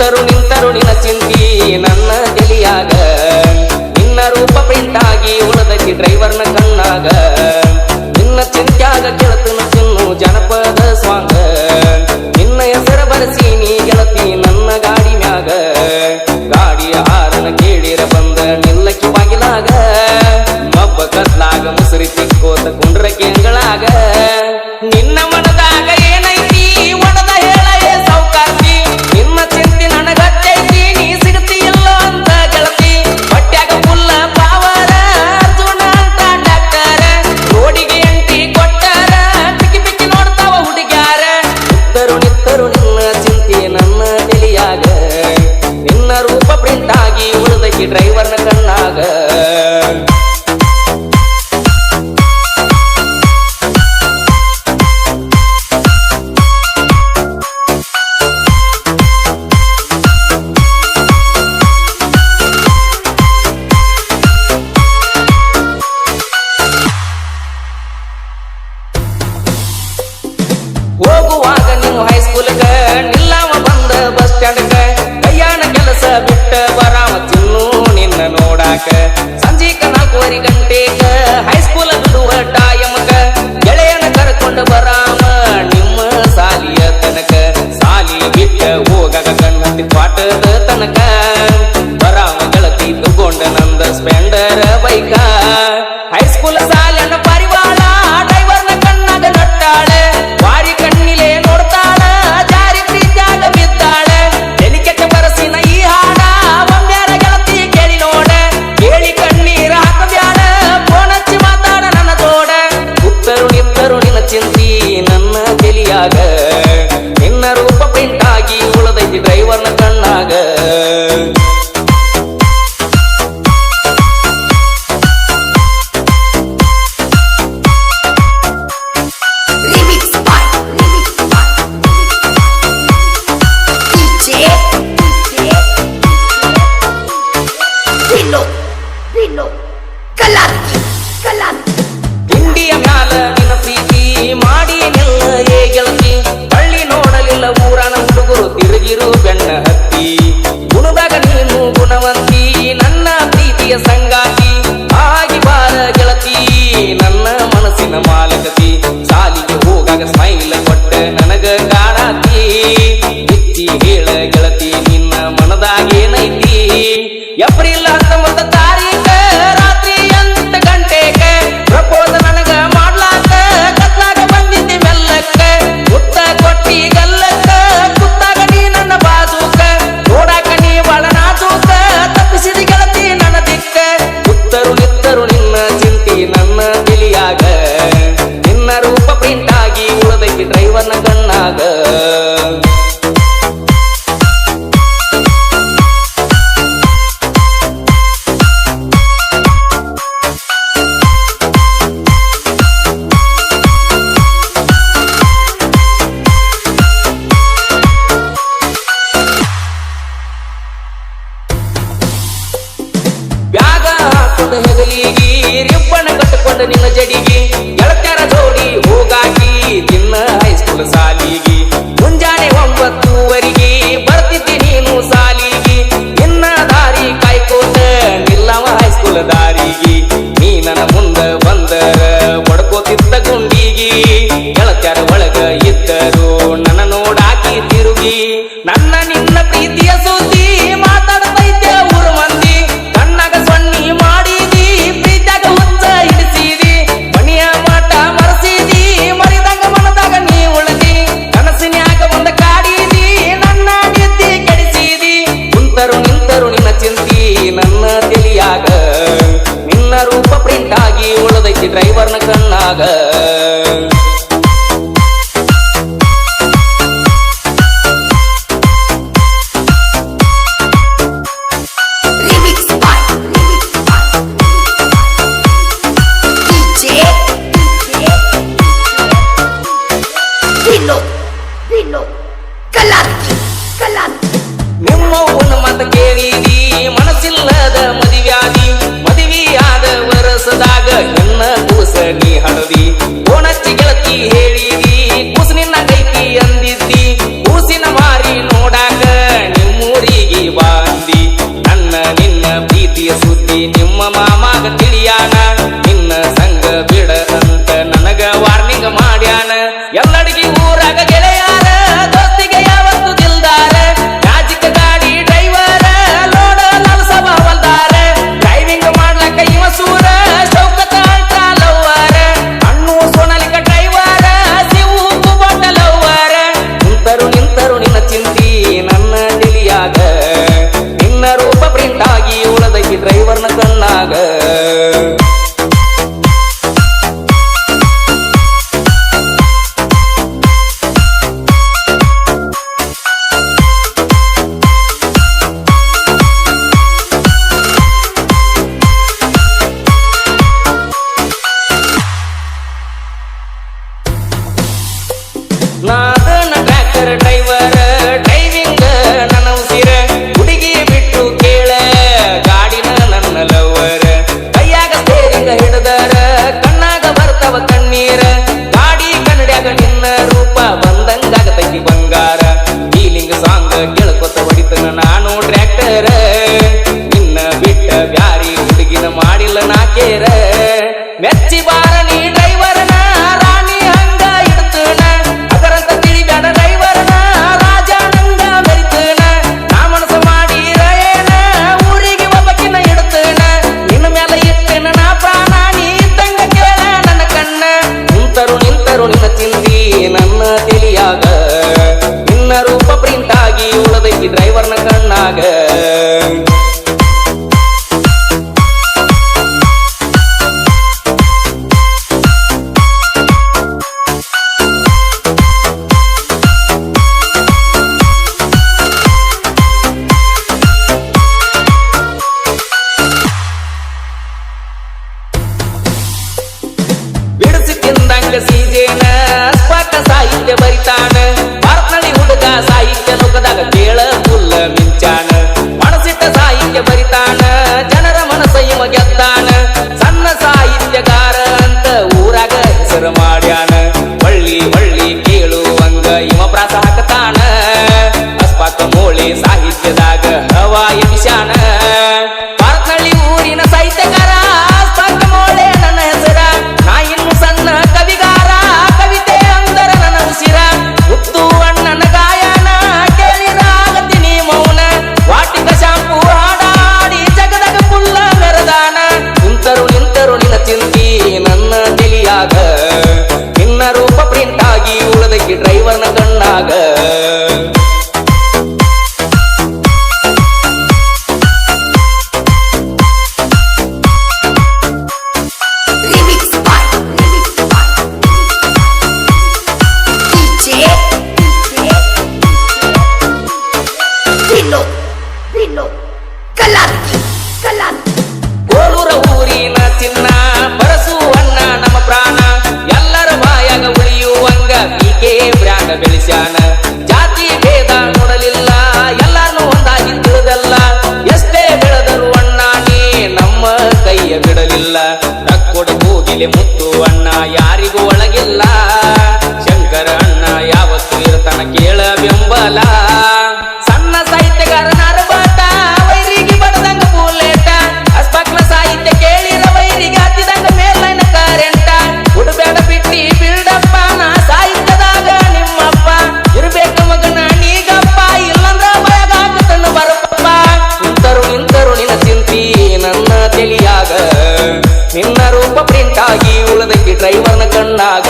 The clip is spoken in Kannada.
ಕೂತರು ನಿಂತರು ನಿನ್ನ ಚಿಂತಿ ನನ್ನ ತಲಿಯಾಗ ನಿನ್ನ ರೂಪ ಪ್ರಿಂಟ್ ಆಗಿ ಉಳದೈತಿ ಡ್ರೈವರ್ನ ಕಣ್ಣಾಗ ನಿನ್ನ ಚಿಂತ್ಯಾಗ ಕೇಳತನ ಚಿನ್ನು ಜನಪದ ಸ್ವಾಂಗ ನಿನ್ನ ಹೆಸರ ಬರಸೀನಿ ಗೆಳತಿ ನನ್ನ ಗಾಡಿ ಮ್ಯಾಗ ಗಾಡಿಯ ಹಾರನ ಕೇಳಿರ ಬಂದ ನಿಲ್ಲಕ್ಕಿ ಬಾಗಿಲಾಗ ಮಬ್ಬ ಕತ್ಲಾಗ ಮುಸುರಿ ತಿಕ್ಕೋತ ಕುಂಡ್ರ ಕೇಂಗಳಾಗ ನಿನ್ನ ಮನದಾಗ ಏನೈತಿ ಒಣದ ಹೇಳ ಸೌಕಾರ್ತಿ ನಿನ್ನ ಚಿಂತಿ ನನಗತ್ತೈತಿ ನೀ ಸಿಗತಿ ಇಲ್ಲೋ ಅಂತ ಗೆಳತಿ ಹೊಟ್ಯಾಗ ಫುಲ್ಲ ಪಾವರ ಅರ್ಜುನ ಅಂತ ಡಾಕ್ಟರ ರೋಡಿಗೆ ಎಂಟಿ ಕೊಟ್ಟಾರ ಪಿಕ್ಕಿ ಪಿಕ್ಕಿ ನೋಡ್ತಾವ ಹುಡುಗ್ಯಾರ ನಿತ್ತರು ನಿತ್ತರು ನಿನ್ನ ಚಿಂತಿ ನನ್ನ ತಲಿಯಾಗ ನಿನ್ನ ರೂಪ ಪ್ರಿಂಟ್ ಆಗಿ ಉಳಿದೈತಿ ಡ್ರೈವರ್ನ ಕಣ್ಣಾಗ ಹೋಗುವಾಗ ನೀವು ಹೈಸ್ಕೂಲ್ಗ ನಿಲ್ಲಾವ ಬಂದ ಬಸ್ ಸ್ಟ್ಯಾಂಡ್ಗ ಕೈಯಾನ ಕೆಲಸ ಬಿಟ್ಟ ಬರಾಮ ಚಿನ್ನು ನಿನ್ನ ನೋಡಾಕ ಸಂಜೀಕ 4:30 ಗಂಟೆಗ ಹೈಸ್ಕೂಲ್ ಬಿಡುವ ಟೈಮಗ ಗೆಳೆಯನ ಕರ್ಕೊಂಡು ಬರಾಮ ನಿಮ್ಮ ಸಾಲಿಯ ತನಕ ಸಾಲಿ ಬಿಟ್ಟ ಹೋಗಾಗ ಕಣ್ಣತ್ತಿ ಪಾಠದ ತನಕ ಬರಾಮ ಗೆಳತಿ ತಗೊಂಡ ನಂದ ಸ್ಪೆಂಡರ್ ಬೈಕ ಹೈಸ್ಕೂಲ್ ಸಾಲನ ಪರಿವಾಳ ಡ್ರೈವರ್ನ ಕಣ್ಣಾಗ ನಟ್ಟಾಳೆ ವಾರಿ ಕಣ್ಣಿಲೆ ನೋಡ್ತಾಳ ಜಾರಿ ಪ್ರೀತ್ಯಾಗ ಬಿದ್ದಾಳೆ ತೆಲಿಕೆಟ್ಟ ಬರಸಿನ ಈ ಹಾಡ ಒಮ್ಮ್ಯಾರ ಗೆಳತಿ ಕೇಳಿ ನೋಡ ಕೇಳಿ ಕಣ್ಣೀರ ಹಾಕಬ್ಯಾಡ ಫೋನಚ್ಚಿ ಮಾತಾಡ ನನ್ನ ತೋಡ ಉತ್ತರು ನಿತ್ತರು ನಿನ್ನ ಚಿಂತಿ ನನ್ನ ತಲಿಯಾಗ ನಿನ್ನ ರೂಪ ಪ್ರಿಂಟ್ ಆಗಿ ಉಳದೈತಿ ಡ್ರೈವರ್ನ ಕಣ್ಣಾಗ ಇಂಡಿಯ ಮ್ಯಾಲ ನಿನ್ನ ಪ್ರೀತಿ ಮಾಡಿ ನಿಲ್ಲ ಏ ಗೆಳತಿ ಹಳ್ಳಿ ನೋಡಲಿಲ್ಲ ಊರನ ಹುಡುಗರು ತಿರುಗಿರು ಬೆಣ್ಣ ಹತ್ತಿ ಗುಣದಾಗ ನೀನು ಗುಣವಂತಿ ನನ್ನ ಪ್ರೀತಿಯ ಸಂಗಾತಿ ಆಗಿ ಬಾರ ಗೆಳತಿ ನನ್ನ ಮನಸ್ಸಿನ ಮಾಲಕತಿ ಸಾಲಿಗೆ ಹೋಗಾಗ ಸ್ಮೈಲ್ ಕೊಟ್ಟ ನನಗ ಕಾಣಾತಿ ಬಿಚ್ಚಿ ಹೇಳ ಗೆಳತಿ ನಿನ್ನ ಮನದಾಗೇನೈತಿ ಏಪ್ರಿಲ್ 19 ತಾರೀಖ ರಾತ್ರಿ 8 ಗಂಟೆಗೆ ಪ್ರಪೋಸ್ ನನಗ ಮಾಡ್ಲಾಕ ಕತ್ಲಾಗ ಬಂದಿದ್ದಿ ಮೆಲ್ಲಕ್ಕ ಮುತ್ತ ಕೊಟ್ಟಿ ಗಲ್ಲಕ್ಕ ಕುತ್ತಾಗ ನೀ ನನ್ನ ಬಾಜೂಕ ನೋಡಾಕ ನೀ ಬಾಳ ನಾಜೂಕ ತಪ್ಪಿಸಿದ ಗೆಳತಿ ನನ್ನ ದಿಕ್ಕ ಉತ್ತರು ನಿತ್ತರು ನಿನ್ನ ಚಿಂತಿ ನನ್ನ ತಲಿಯಾಗ ನಿನ್ನ ರೂಪ ಪ್ರಿಂಟ್ ಆಗಿ ಉಳದೈತಿ ಡ್ರೈವರ್ನ ಕಣ್ಣಾಗ ಬ್ಯಾಗ ಹಾಕೊಂಡು ಹೆಗಲಿಗಿ ರಿಬ್ಬಣ ಕಟ್ಟಿಕೊಂಡು ನಿನ್ನ ಜಡಿಗಿ ಗೆಳತ್ಯಾರ ಜೋಡಿ ಹೋಗಾಕಿ ನಿನ್ನ ಹೈಸ್ಕೂಲ್ ಸಾಲಿಗಿ ಮುಂಜಾನೆ 9:00 ಬರ್ತಿದ್ದಿ ನೀನು ಸಾಲಿಗಿ ನಿನ್ನ ದಾರಿ ಕಾಯ್ಕೋತ ನಿಲ್ಲವ ಹೈಸ್ಕೂಲ್ ದಾರಿಗೆ ನೀ ನನ್ನ ಮುಂದ ಬಂದರ ಬಡ್ಕೋತಿದ್ದ ಗುಂಡಿಗಿ ಗೆಳತ್ಯಾರ ಒಳಗ ಇದ್ದರು ನನ್ನ ನೋಡಾಕಿ ತಿರುಗಿ ನನ್ನ ನಿನ್ನ ಪ್ರೀತಿಯ ಸುದ್ದಿ ಮಾತಾಡ್ತೈತೆ ಊರು ಮಂದಿ ಕಣ್ಣಾಗ ಸೊನ್ನಿ ಮಾಡಿದಿ ಪ್ರೀತ್ಯಾಗ ಹುಚ್ಚ ಹಿಡಿಸಿದಿ ಮಣಿಯ ಮಾಟ ಮರಸಿದಿ ಮರಿದಾಗ ಮನದಾಗ ನೀ ಉಳದಿ ಕನಸಿನ್ಯಾಗ ಬಂದ ಕಾಡಿದಿ ನನ್ನ ನಿದ್ದಿ ಕೆಡಿಸಿದಿ ಕುಂತರು ನಿಂತರು ನಿನ್ನ ಚಿಂತಿ ನನ್ನ ತಲಿಯಾಗ ನಿನ್ನ ರೂಪ ಪ್ರಿಂಟ್ ಆಗಿ ಉಳದೈತಿ ಡ್ರೈವರ್ನ ಕಣ್ಣಾಗ ನಿಮ್ಮವ್ವನ ಮಾತ ಕೇಳಿದಿ ಮನಸ್ಸಿಲ್ಲದ ಮದುವ್ಯಾದಿ ಮದುವೆಯಾದ ವರಸದಾಗ ನನ್ನ ಕೂಸ ನೀ ಹಡದಿ ಓಣಚ್ಚಿ ಗೆಳತಿ ಹೇಳಿದಿ ಕೂಸ ನಿನ್ನ ಕೈತಿ ಅಂದಿದ್ದಿ ಕೂಸಿನ ಮಾರಿ ನೋಡಾಕ ನಿಮ್ಮೂರ ಚಿಂತಿ ನನ್ನ ತಿಳಿಯಾಗ ನಿನ್ನ ರೂಪ ಪ್ರಿಂಟ್ ಆಗಿ ಉಳದೈತಿ ಡ್ರೈವರ್ನ ಕಣ್ಣಾಗ ನಾದನ ಟ್ರ್ಯಾಕ್ಟರ್ ಡ್ರೈವರ್ ಡ್ರೈವಿಂಗ್ ನನ್ನ ಉಸಿರ ಹುಡುಗಿ ಬಿಟ್ಟು ಕೇಳ ಗಾಡಿನ ನನ್ನ ಲವರ್ ಕೈಯಾಗ ಸ್ಟೇರಿಂಗ್ ಹಿಡದರ ಕಣ್ಣಾಗ ಬರ್ತಾವ ಕಣ್ಣೀರ ಗಾಡಿ ಕನ್ನಡ್ಯಾಗ ನಿನ್ನ ರೂಪ ಬಂದಂಗಾಗತೈತಿ ಬಂಗಾರ ಫೀಲಿಂಗ್ ಸಾಂಗ್ ಕೇಳ್ಕೊತ ಹೊಡಿತನ ನಾನು ಟ್ರ್ಯಾಕ್ಟರ್ ನಿನ್ನ ಬಿಟ್ಟ ಬ್ಯಾರಿ ಹುಡುಗಿನ ಮಾಡಿಲ್ಲ ನಾಕೇರ ಮೆಚ್ಚಿ ಬಾರ ನೀ ಡ್ರೈವರ್ನ ರಾಣಿ ಹಂಗ ಇಡ್ತನ ಅದರಂತ ತಿಳಿಬ್ಯಾಡ ಡ್ರೈವರ್ನ ರಾಜ ನಂಗ ಮೆರಿತನ ನಾ ಮನಸ್ಸು ಮಾಡಿರ ಏನ ಊರಿಗೆ ಒಬ್ಬಕಿನ ಇಡ್ತನ ನಿನ್ನ ಮೇಲೆ ಇಟ್ಟನ ನಾ ಪ್ರಾಣ ನೀ ಇದ್ದಂಗ ಕೇಳ ನನ್ನ ಕಣ್ಣ ನಿಂತರು ನಿನ್ನ ಚಿಂತಿ ನನ್ನ ತಿಳಿಯಾಗ ನಿನ್ನ ರೂಪ ಪ್ರಿಂಟ್ ಆಗಿ ಉಳದೈತಿ ಡ್ರೈವರ್ನ ಕಣ್ಣಾಗ ಬಿಡಿಸಿ ತಿಂದಂಗ ಸೀಜೇನ ಸ್ಪಷ್ಟ ಸಾಹಿತ್ಯ ಬರಿತಾನ ಭಾರತನಲ್ಲಿ ಹುಡುಗ ಸಾಹಿತ್ಯ ಲೋಕದಾಗ ಕೇಳ ಫುಲ್ಲ ಮಿಂಚಾನ ಮನಸ್ಸಿಟ್ಟ ಸಾಹಿತ್ಯ ಬರಿತಾನ ಜನರ ಮನಸ್ಸ ಇವ ಗೆದ್ದಾನ ಸಣ್ಣ ಸಾಹಿತ್ಯಗಾರ ಅಂತ ಊರಾಗ ಹೆಸರು ಮಾಡ್ಯಾನ ಒಳ್ಳಿ ಒಳ್ಳಿ ಕೇಳುವಂಗ ಇವ ಪ್ರಾಸ ಹಾಕತಾನ ಅಸ್ಪಾಕ ಮೋಳಿ ಸಾಹಿತ್ಯದಾಗ ಹವಾ ಎಮಿಶಾನ ಭಾರತನಲ್ಲಿ ಊರಿನ ಸಾಹಿತ್ಯಗಾರ ಅಸ್ಪಾಕ ಮೋಳೆ ನನ್ನ ಹೆಸರ ನಾ ಇನ್ನು ಸಣ್ಣ ಕವಿಗಾರ ಕವಿತೆ ಅಂದರ ನನ್ನ ಉಸಿರ ಮುತ್ತು ಅಣ್ಣನ ಗಾಯನ ಕೇಳಿರಾಗತೀನಿ ಮೌನ ವಾಟಿಕ ಶಾಂಪು ಹಾಡಾಡಿ ಜಗದಾಗ ಫುಲ್ಲ ಮೆರದಾನ ನಿಂತರು ನಿನ್ನ ಚಿಂತಿ ನನ್ನ ತಿಳಿಯಾಗ ನಿನ್ನ ರೂಪ ಪ್ರಿಂಟ್ ಆಗಿ ಉಳದಕ್ಕೆ ಡ್ರೈವರ್ನ ಕಣ್ಣಾಗ ಕೋಲೂರ ಊರಿನ ಚಿನ್ನ ಬರಸು ಅಣ್ಣ ನಮ್ಮ ಪ್ರಾಣ ಎಲ್ಲರ ಬಾಯಾಗ ಉಳಿಯುವಂಗ ಪೀಕೆ ಬ್ರ್ಯಾಂಡ್ ಬೆಳೆಸ್ಯಾನ ಜಾತಿ ಭೇದ ನೋಡಲಿಲ್ಲ ಎಲ್ಲಾನು ಒಂದಾಗಿ ತಿಳಿದಲ್ಲ ಎಷ್ಟೇ ಬೆಳೆದರು ಅಣ್ಣ ನೀ ನಮ್ಮ ಕೈಯ ಬಿಡಲಿಲ್ಲ ರಕ್ಕೊಡ ಕೂಗಿಲೆ ಮುತ್ತು ಅಣ್ಣ ಯಾರಿಗೂ ಒಳಗಿಲ್ಲ ಶಂಕರ ಅಣ್ಣ ಯಾವತ್ತು ಇರ್ತಾನ ಕೇಳ ಬೆಂಬಲ ಸಣ್ಣ ಸಾಹಿತ್ಯಗಾರನ ಅರಬಾಟ ವೈರಿಗೆ ಬಡದಂಗ ಬುಲೆಟ ಅಸ್ಪಾಕ್ನ ಸಾಹಿತ್ಯ ಕೇಳಿರ ವೈರಿಗೆ ಹತ್ತಿದಂಗ ಮೇಲೈನ ಕರೆಂಟ ಹುಡುಬೇಡ ಬಿಟ್ಟಿ ಬಿಲ್ಡಪ್ಪ ನಾ ಸಾಹಿತ್ಯದಾಗ ನಿಮ್ಮಪ್ಪ ಇರ್ಬೇಕ ಮಗನ ನೀಗಪ್ಪ ಇಲ್ಲಂದ್ರ ಭಯಗಾಗತನು ಬರಪ್ಪ ನಿಂತರು ನಿನ್ನ ಚಿಂತಿ ನನ್ನ ತಿಳಿಯಾಗ ನಿನ್ನ ರೂಪ ಪ್ರಿಂಟ್ ಆಗಿ ಉಳದಕ್ಕೆ ಡ್ರೈವರ್ನ ಕಣ್ಣಾಗ